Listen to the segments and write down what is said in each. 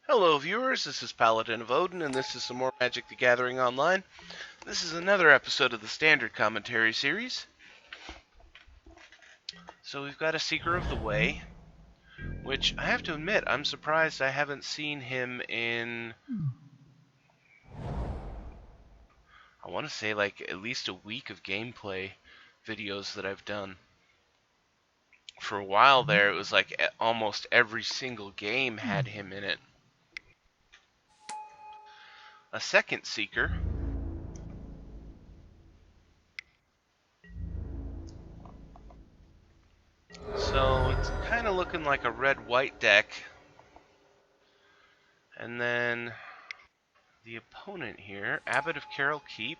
Hello viewers, this is Paladin of Odin, and this is some more Magic the Gathering Online. This is another episode of the Standard Commentary series. So we've got a Seeker of the Way, which I have to admit, I'm surprised I haven't seen him in, I want to say like at least a week of gameplay videos that I've done. For a while there, it was like almost every single game had him in it. A second Seeker. So it's kind of looking like a red-white deck. And then the opponent here, Abbot of Carroll Keep.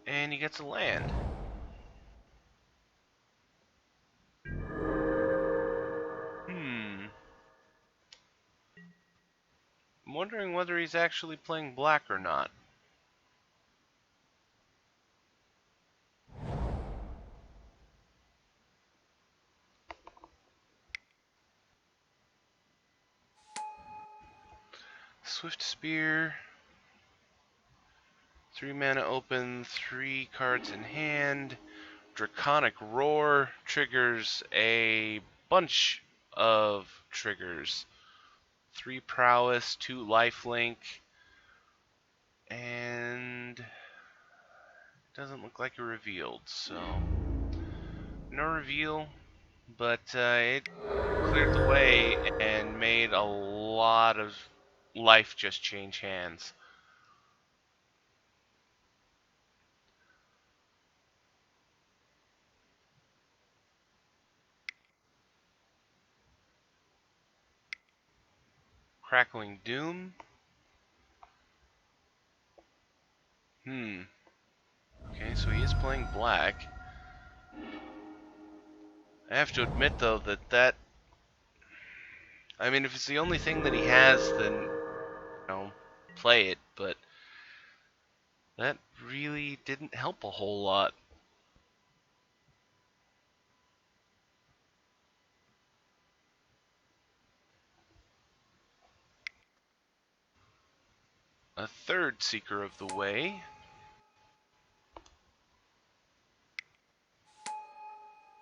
And he gets a land. I'm wondering whether he's actually playing black or not. Swift Spear. 3 mana open, 3 cards in hand. Draconic Roar triggers a bunch of triggers. 3 prowess, 2 lifelink, and it doesn't look like it revealed, so no reveal, but it cleared the way and made a lot of life just change hands. Crackling Doom. Okay, so he is playing black. I have to admit, though, that I mean, if it's the only thing that he has, then, play it, but that really didn't help a whole lot. A third Seeker of the Way.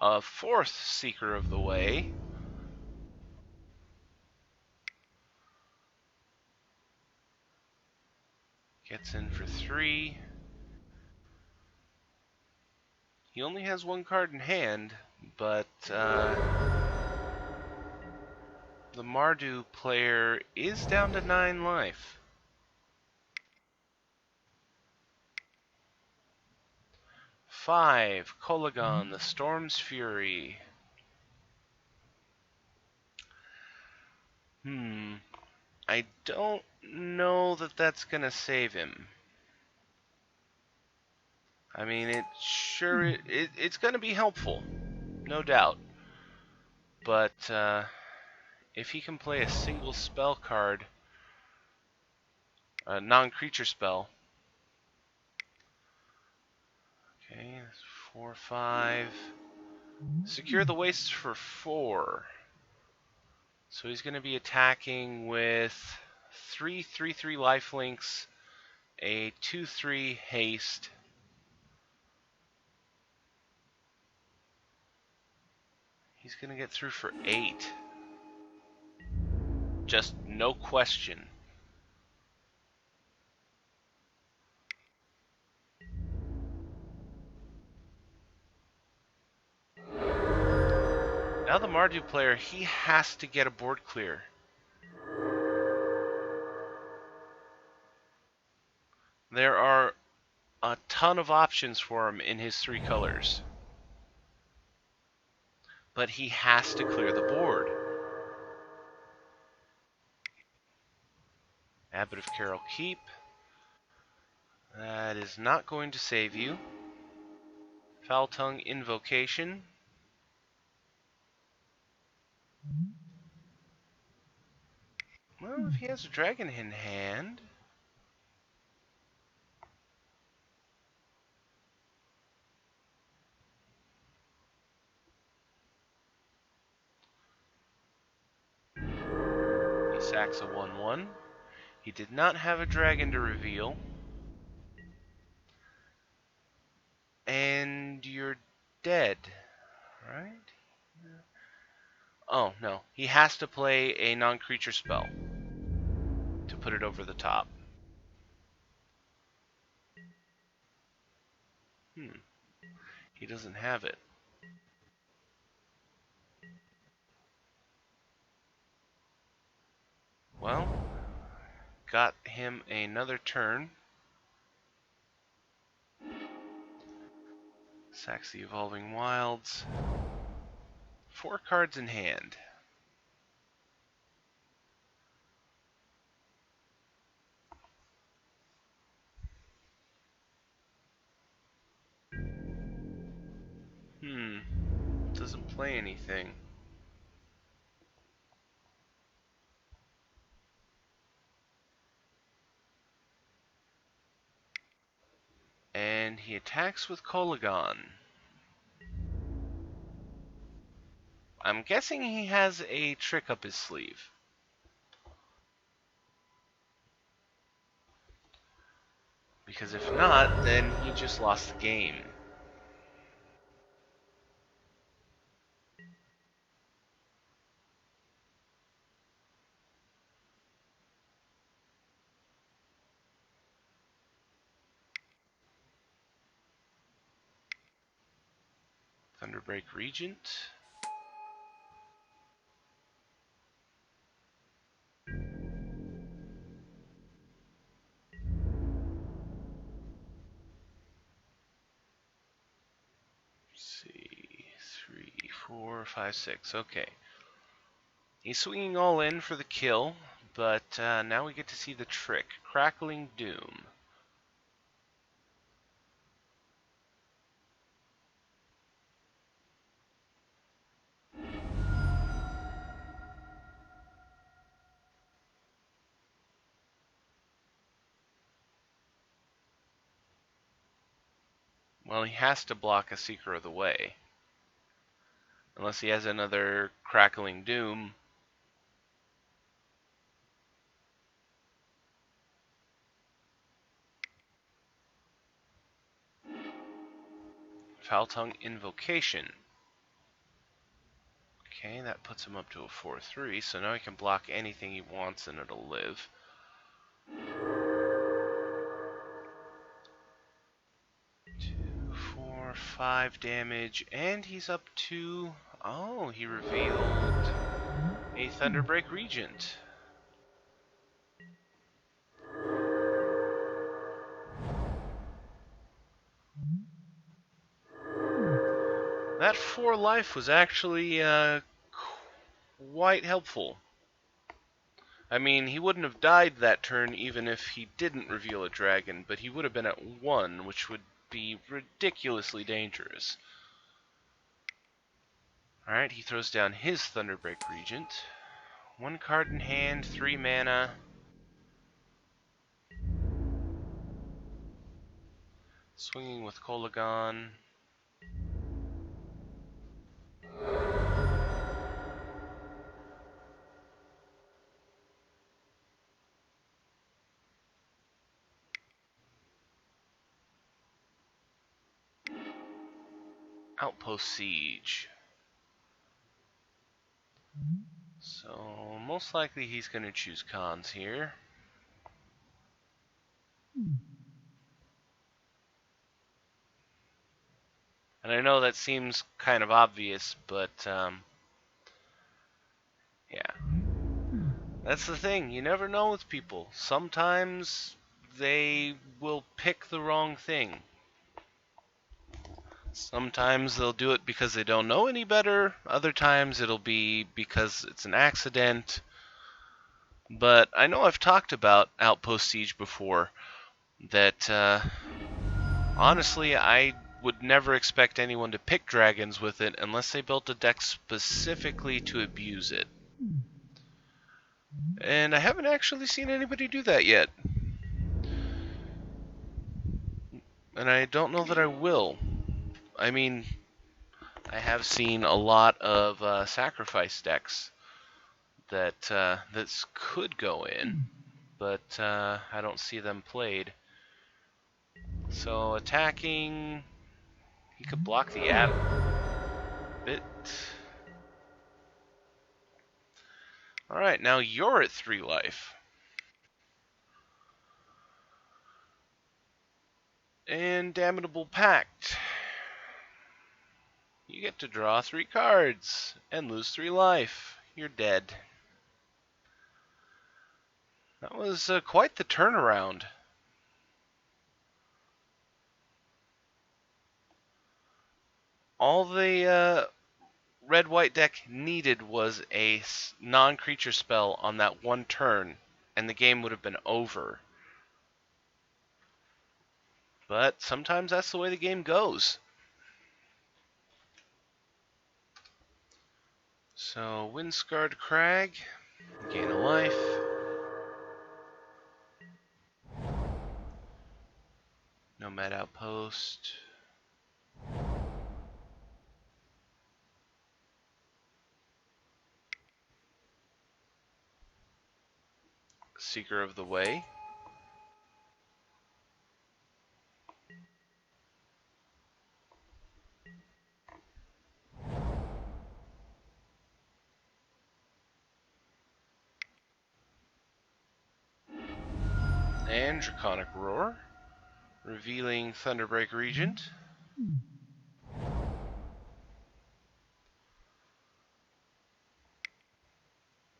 A fourth Seeker of the Way. Gets in for 3. He only has 1 card in hand, but the Mardu player is down to 9 life. 5, Kolagon, the Storm's Fury. I don't know that that's going to save him. I mean, it's going to be helpful, no doubt. But if he can play a single spell card, a non-creature spell. Okay, that's 4, 5. Secure the Wastes for 4. So he's going to be attacking with 3 3/3 lifelinks, a 2/3 haste. He's going to get through for 8. Just no question. Now the Mardu player, he has to get a board clear. There are a ton of options for him in his 3 colors. But he has to clear the board. Abbot of Carroll Keep. That is not going to save you. Foul Tongue Invocation. Well, if he has a dragon in hand... stacks a 1/1. He did not have a dragon to reveal. And you're dead, right? Oh, no. He has to play a non-creature spell to put it over the top. He doesn't have it. Well, got him another turn. Sacks the Evolving Wilds. 4 cards in hand. Doesn't play anything. And he attacks with Kolagon. I'm guessing he has a trick up his sleeve. Because if not, then he just lost the game. Thunderbreak Regent. Let's see, 3, 4, 5, 6. Okay. He's swinging all in for the kill, but now we get to see the trick. Crackling Doom. Well, he has to block a Seeker of the Way. Unless he has another Crackling Doom. Foul Tongue Invocation. Okay, that puts him up to a 4/3, so now he can block anything he wants and it'll live. 2, 4, 5 damage, and he's up to... Oh, he revealed a Thunderbreak Regent. That 4 life was actually quite helpful. I mean, he wouldn't have died that turn even if he didn't reveal a dragon, but he would have been at 1, which would be ridiculously dangerous. Alright, he throws down his Thunderbreak Regent. 1 card in hand, 3 mana. Swinging with Kolagon. Outpost Siege. So, most likely he's going to choose cons here. And I know that seems kind of obvious, but, yeah. That's the thing, you never know with people. Sometimes they will pick the wrong thing. Sometimes they'll do it because they don't know any better. Other times it'll be because it's an accident. But I know I've talked about Outpost Siege before. That, honestly, I would never expect anyone to pick dragons with it unless they built a deck specifically to abuse it. And I haven't actually seen anybody do that yet. And I don't know that I will. I mean, I have seen a lot of sacrifice decks that could go in, but I don't see them played. So attacking, he could block the bit. Alright, now you're at 3 life. And Damnable Pact. You get to draw 3 cards and lose 3 life. You're dead. That was quite the turnaround. All the red-white deck needed was a non-creature spell on that one turn, and the game would have been over. But sometimes that's the way the game goes. So, Windscarred Crag, gain a life. Nomad Outpost. Seeker of the Way. And Draconic Roar, revealing Thunderbreak Regent.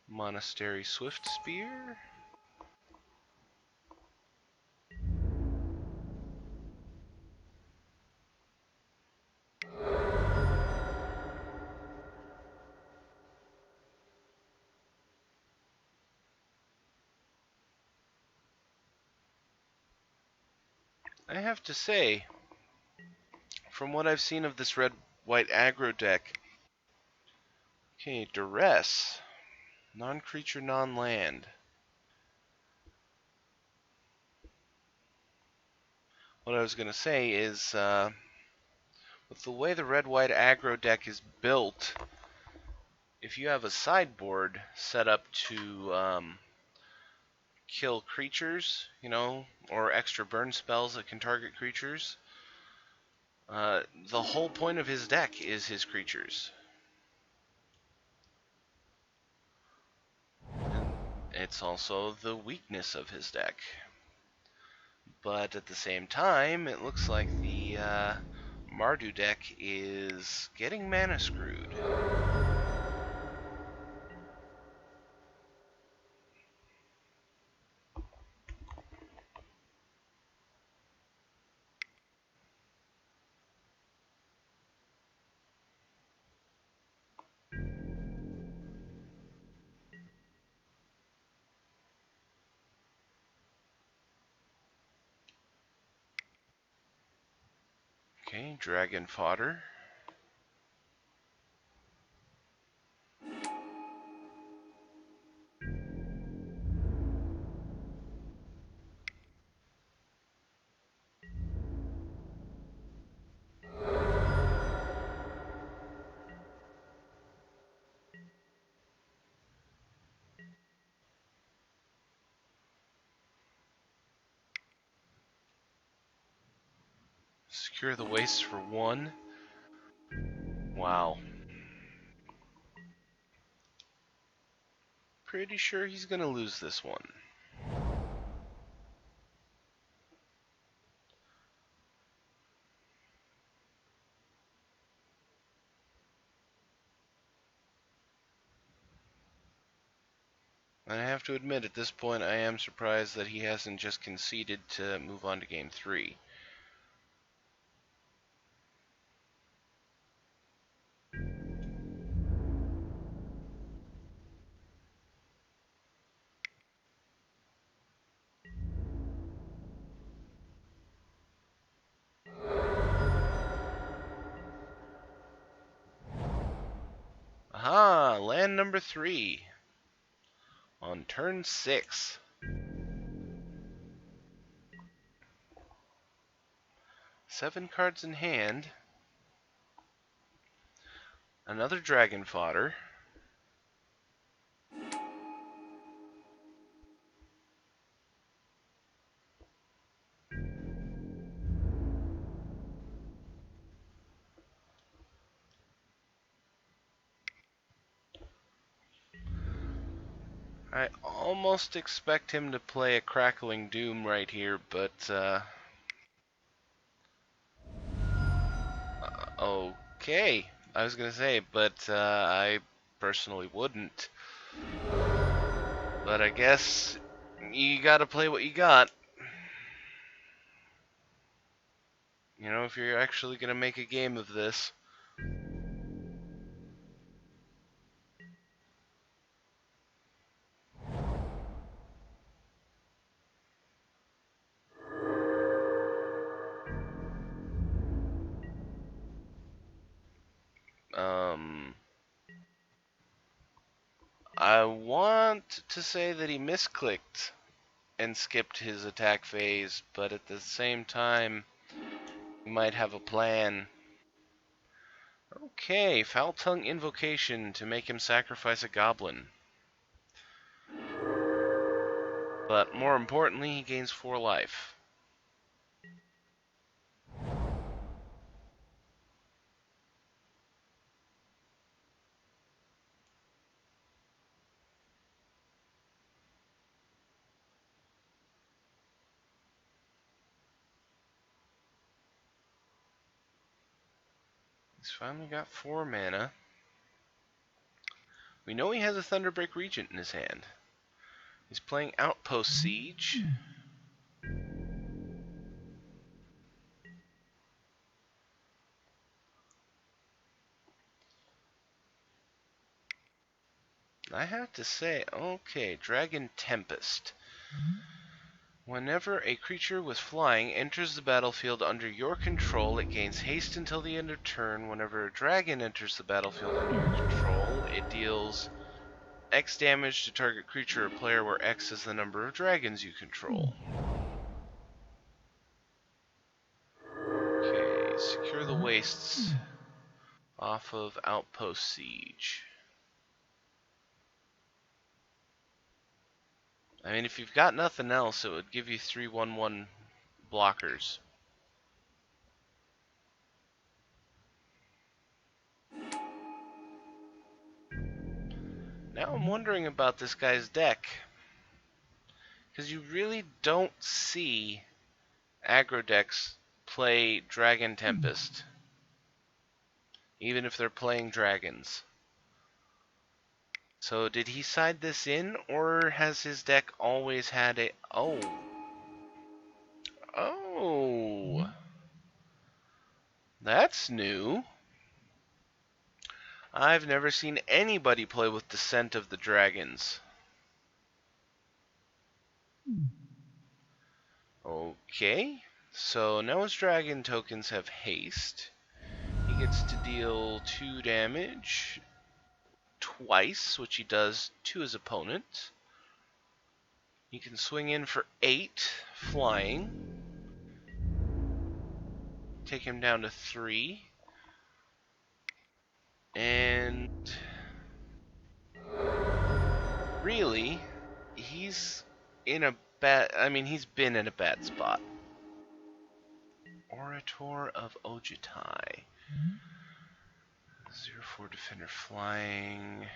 Monastery Swift Spear. I have to say, from what I've seen of this red-white aggro deck, okay, Duress, non-creature, non-land. What I was going to say is, with the way the red-white aggro deck is built, if you have a sideboard set up to kill creatures, or extra burn spells that can target creatures, the whole point of his deck is his creatures. And it's also the weakness of his deck. But at the same time, it looks like the Mardu deck is getting mana screwed. Okay, Dragon Fodder. Secure the Wastes for 1. Wow. Pretty sure he's gonna lose this one. And I have to admit, at this point, I am surprised that he hasn't just conceded to move on to Game 3. Aha! Land number 3. On turn 6. Seven cards in hand. Another Dragon Fodder. I almost expect him to play a Crackling Doom right here, but okay. I was gonna say, but I personally wouldn't. But I guess you gotta play what you got. You know, if you're actually gonna make a game of this. Um, I want to say that he misclicked and skipped his attack phase, but at the same time, he might have a plan. Okay, Foul Tongue Invocation to make him sacrifice a goblin. But more importantly, he gains 4 life. He's finally got 4 mana. We know he has a Thunderbreak Regent in his hand. He's playing Outpost Siege. I have to say, okay, Dragon Tempest. Whenever a creature with flying enters the battlefield under your control, it gains haste until the end of turn. Whenever a dragon enters the battlefield under your control, it deals X damage to target creature or player, where X is the number of dragons you control. Okay, secure the wastes off of Outpost Siege. I mean, if you've got nothing else, it would give you 3/1/1 blockers. Now I'm wondering about this guy's deck, because you really don't see aggro decks play Dragon Tempest, even if they're playing dragons. So did he side this in, or has his deck always had a... Oh, that's new. I've never seen anybody play with Descent of the Dragons. Okay, so now his dragon tokens have haste. He gets to deal 2 damage twice, which he does to his opponent. He can swing in for 8 flying, take him down to 3, and really, he's in a bad... I mean, he's been in a bad spot. Orator of Ojutai. 0/4 defender flying.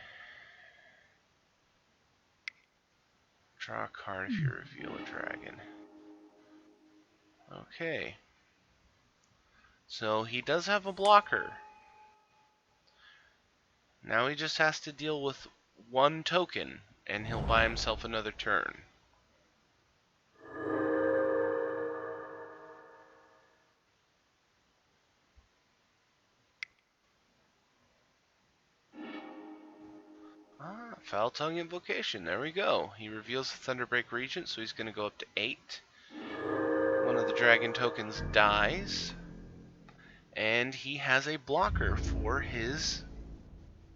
Draw a card if you reveal a dragon. Okay. So he does have a blocker. Now he just has to deal with 1 token, and he'll buy himself another turn. Ah, Foul Tongue Invocation. There we go. He reveals the Thunderbreak Regent, so he's going to go up to 8. One of the dragon tokens dies, and he has a blocker for his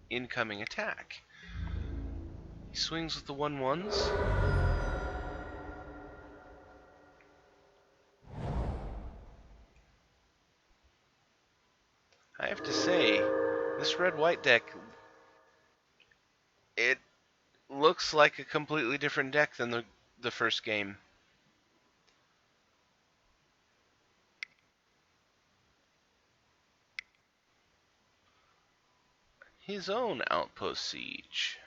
incoming attack. He swings with the 1/1s. I have to say, this red-white deck, it looks like a completely different deck than the first game. His own Outpost Siege.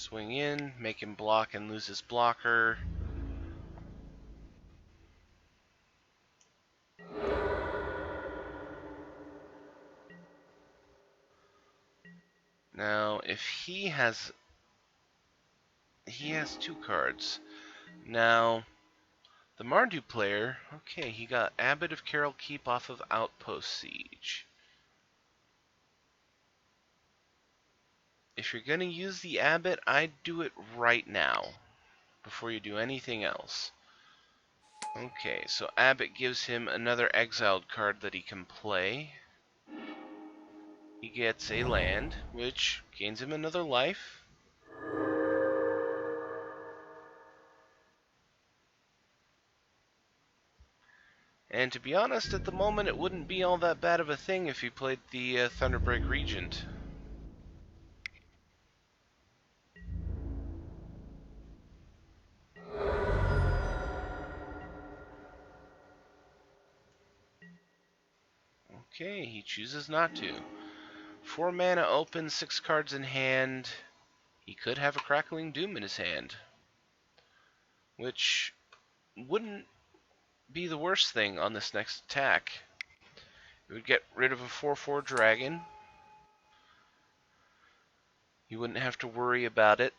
Swing in, make him block and lose his blocker. Now, if he has two cards. Now, the Mardu player, okay, he got Abbot of Carol Keep off of Outpost Siege. If you're going to use the Abbot, I'd do it right now, before you do anything else. Okay, so Abbot gives him another exiled card that he can play. He gets a land, which gains him another life. And to be honest, at the moment it wouldn't be all that bad of a thing if he played the Thunderbreak Regent. Okay, he chooses not to. 4 mana open, 6 cards in hand. He could have a Crackling Doom in his hand, which wouldn't be the worst thing on this next attack. It would get rid of a 4/4 dragon. You wouldn't have to worry about it.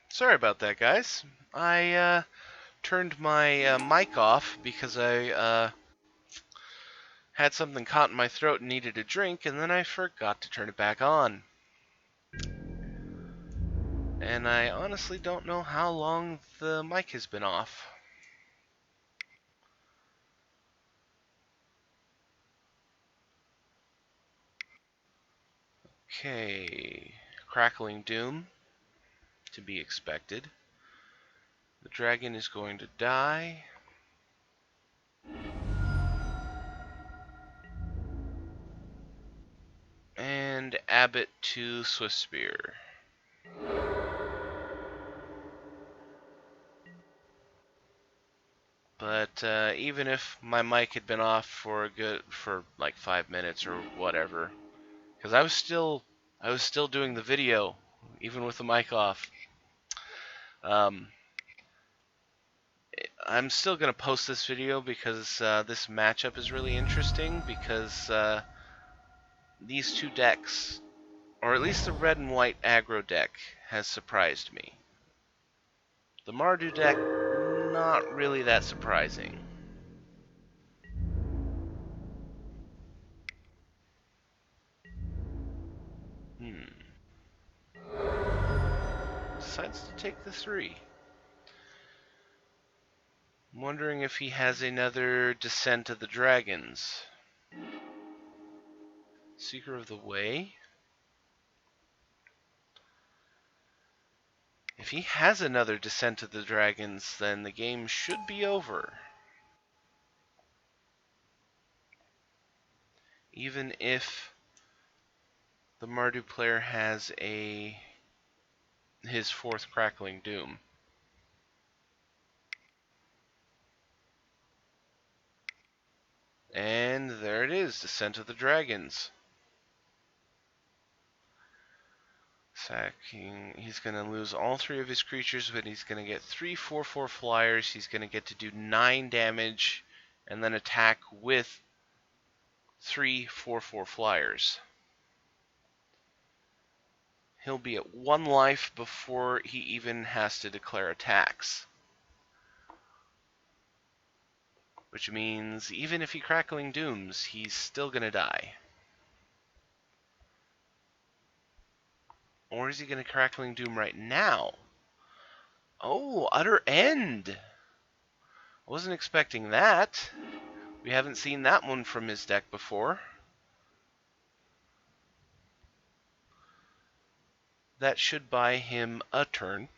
Sorry about that, guys. I turned my mic off because I had something caught in my throat and needed a drink, and then I forgot to turn it back on. And I honestly don't know how long the mic has been off. Okay, Crackling Doom, to be expected. The dragon is going to die. And Abbot to Swift Spear. But even if my mic had been off for like 5 minutes or whatever, because I was still doing the video even with the mic off. I'm still gonna post this video because this matchup is really interesting because these two decks, or at least the red and white aggro deck, has surprised me. The Mardu deck, not really that surprising. Decides to take the 3. I'm wondering if he has another Descent of the Dragons. Seeker of the Way? If he has another Descent of the Dragons, then the game should be over. Even if the Mardu player has his 4th Crackling Doom. And there it is, Descent of the Dragons. Sacking, he's going to lose all 3 of his creatures, but he's going to get 3 4/4 flyers. He's going to get to do 9 damage, and then attack with 3 4/4 flyers. He'll be at 1 life before he even has to declare attacks. Which means even if he Crackling Dooms, he's still going to die. Or is he going to Crackling Doom right now? Oh, Utter End! I wasn't expecting that. We haven't seen that one from his deck before. That should buy him a turn.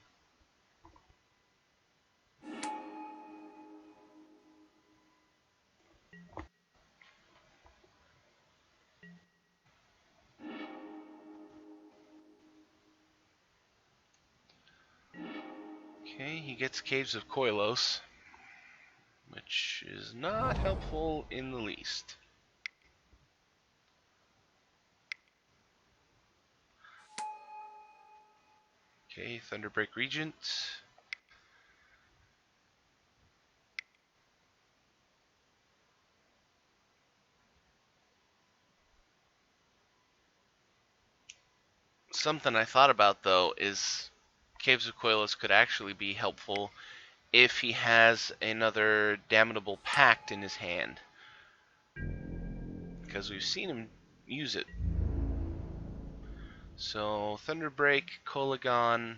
Okay, he gets Caves of Koilos. which is not helpful in the least. Okay, Thunderbreak Regent. Something I thought about, though, is Caves of Koilos could actually be helpful if he has another Damnable Pact in his hand. Because we've seen him use it. So, Thunderbreak, Kolagon.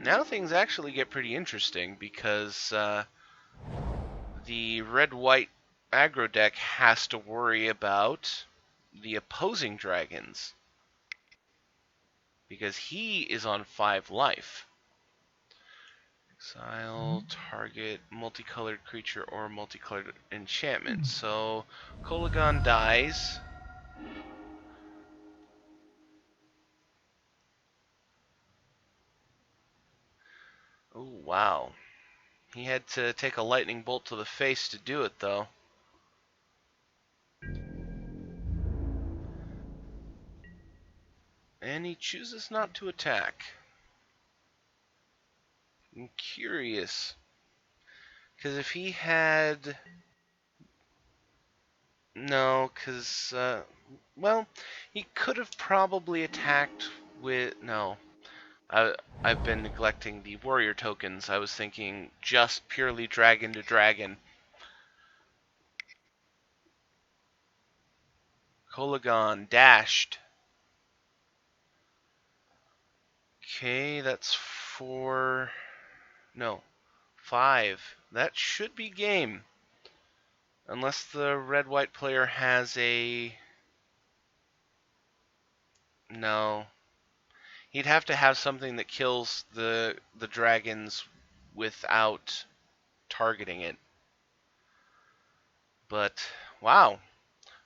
Now things actually get pretty interesting because the red-white aggro deck has to worry about the opposing dragons. Because he is on 5 life. Exile, target, multicolored creature or multicolored enchantment. So, Kolagon dies. Oh, wow. He had to take a lightning bolt to the face to do it, though. And he chooses not to attack. I'm curious. Because if he had... No, because, well, he could have probably attacked with... No. I've been neglecting the warrior tokens. I was thinking just purely dragon to dragon. Kolagon dashed. Okay, that's 4... No, 5. That should be game. Unless the red-white player has a... No. He'd have to have something that kills the dragons without targeting it. But, wow.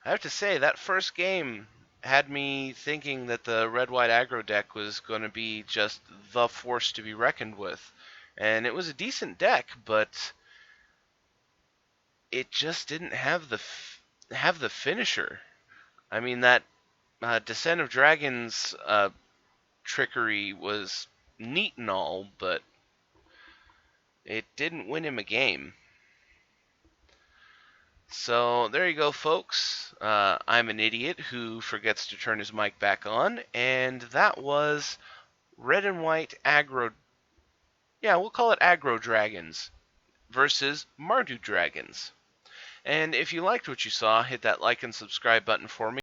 I have to say, that first game had me thinking that the red-white aggro deck was going to be just the force to be reckoned with. And it was a decent deck, but it just didn't have the finisher. I mean, that Descent of Dragons trickery was neat and all, but it didn't win him a game. So there you go, folks. I'm an idiot who forgets to turn his mic back on, and that was red and white aggro. Yeah, we'll call it aggro dragons versus Mardu dragons. And if you liked what you saw, hit that like and subscribe button for me.